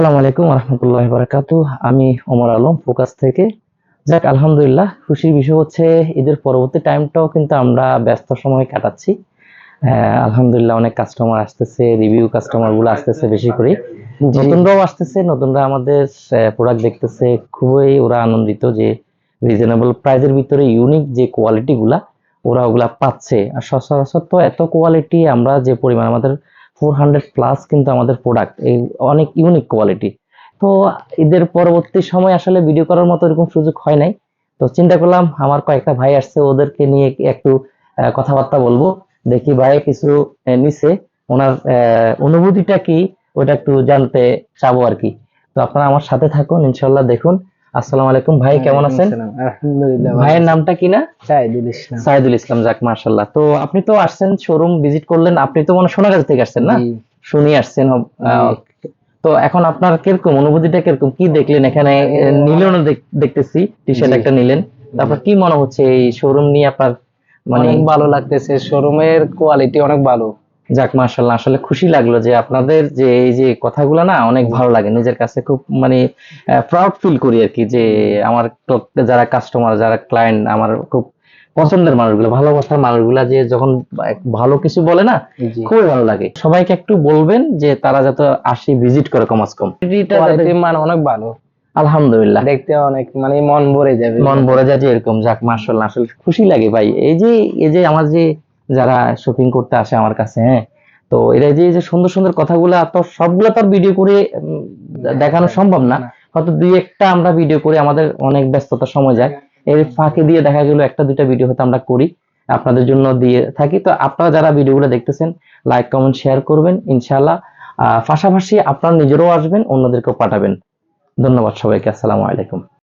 আসসালামু আলাইকুম রহমতুল্লাহ বারাকাতু। আমি ওমর আলম ফোকাস থেকে। যাক আলহামদুলিল্লাহ, খুশির বিষয় হচ্ছে ঈদের পরবর্তী টাইমটাও কিন্তু আমরা ব্যস্ত সময় কাটাচ্ছি। আলহামদুলিল্লাহ অনেক কাস্টমার আসতেছে, রিভিউ কাস্টমার গুলো আসতেছে বেশি করে, নতুনরাও আসতেছে, নতুনরা আমাদের প্রোডাক্ট দেখতেছে, খুবই ওরা আনন্দিত যে রিজনেবল প্রাইসের ভিতরে ইউনিক যে কোয়ালিটি গুলা ওরা ওগুলা পাচ্ছে। আর সচরাচর তো এত কোয়ালিটি আমরা যে পরিমাণ আমাদের 400+ কিন্তু আমাদের প্রোডাক্ট এই অনেক ইউনিক কোয়ালিটি। তো ঈদের পরবর্তী সময় আসলে ভিডিও করার মতো এরকম সুযোগ হয় নাই, তো চিন্তা করলাম আমার কয়েকটা ভাই আসছে, ওদেরকে নিয়ে একটু কথাবার্তা বলবো। দেখি ভাই কিছু নিছে, ওনার অনুভূতিটা কি ওটা একটু জানতে চাবো আর কি। তো আপনারা আমার সাথে থাকুন, ইনশাল্লাহ দেখুন। আসসালামু আলাইকুম ভাই, কেমন আছেন? আলহামদুলিল্লাহ, ভাইয়ের নামটা কি না? সাইদুল ইসলাম। সাইদুল ইসলাম, যাক মাশাআল্লাহ। তো আপনি তো আসছেন, শোরুম ভিজিট করলেন, আপনি তো মনে হয় সোনাগাজী থেকে আসছেন না? জি, শুনি আসছেন। জি। তো এখন আপনার কিরকম অনুভূতিটা, কিরকম কি দেখলেন এখানে? নিলেন, দেখতেছি টি শার্ট জি, একটা নিলেন, তারপর কি মনে হচ্ছে এই শোরুম নিয়ে আপনার? মানে অনেক ভালো লাগতেছে, শোরুমের কোয়ালিটি অনেক ভালো। যাক মাশাআল্লাহ, আসলে খুশি লাগলো যে আপনাদের যে এই যে কথাগুলো না অনেক ভালো লাগে, নিজের কাছে খুব মানে প্রাউড ফিল করি আর কি, যে আমার তো যারা কাস্টমার, যারা ক্লায়েন্ট, আমার খুব পছন্দের মানুষগুলো, ভালোবাসার মানুষগুলা যে যখন ভালো কিছু বলে না, জি, খুবই ভালো লাগে। সবাইকে একটু বলবেন যে তারা যাতে আসি, ভিজিট করে কমাস কম। কোয়ালিটির মান অনেক ভালো, আলহামদুলিল্লাহ, দেখতে অনেক মানে মন ভরে যাবে। মন ভরে যায় যে এরকম। যাক মাশাআল্লাহ, আসলে খুশি লাগে ভাই। এই যে আমার যে যারা শপিং করতে আসে আমার কাছে, হ্যাঁ, তো এরা যে এই যে সুন্দর সুন্দর কথাগুলো, তো সবগুলো তো আর ভিডিও করে দেখানো সম্ভব না। হয়তো দুই একটা আমরা ভিডিও করি, আমাদের অনেক ব্যস্ততার সময় যায়, এর ফাঁকে দিয়ে দেখা গেল একটা দুইটা ভিডিও হয়তো আমরা করি, আপনাদের জন্য দিয়ে থাকি। তো আপনারা যারা ভিডিওগুলো দেখতেছেন, লাইক কমেন্ট শেয়ার করবেন ইনশাআল্লাহ। পাশাপাশি আপনারা নিজেরাও আসবেন, অন্যদেরকেও পাঠাবেন। ধন্যবাদ সবাইকে, আসসালামু আলাইকুম।